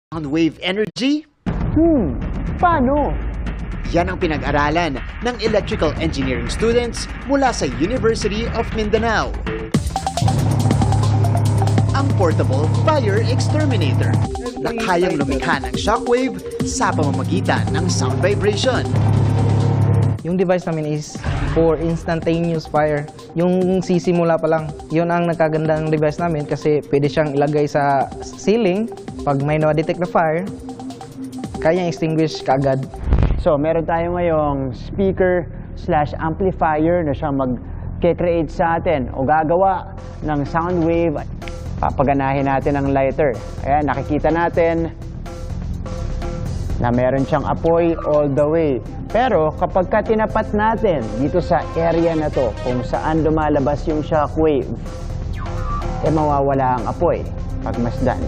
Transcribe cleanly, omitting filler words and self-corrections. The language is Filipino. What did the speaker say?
Wave energy? Paano? Yan ang pinag-aralan ng electrical engineering students mula sa University of Mindanao. Ang portable fire exterminator na kayang lumikha ng shockwave sa pamamagitan ng sound vibration. Yung device namin is for instantaneous fire. Yung sisimula pa lang, yun ang nagkagandang device namin kasi pwede siyang ilagay sa ceiling. Pag may na-detect na fire, kaya extinguish kaagad. So, meron tayo ngayong speaker/amplifier na siyang mag-create sa atin o gagawa ng sound wave. Papaganahin natin ang lighter. Ayan, nakikita natin na meron siyang apoy all the way. Pero kapag tinapat natin dito sa area na to, kung saan lumalabas yung shockwave, mawawala ang apoy pagmasdan.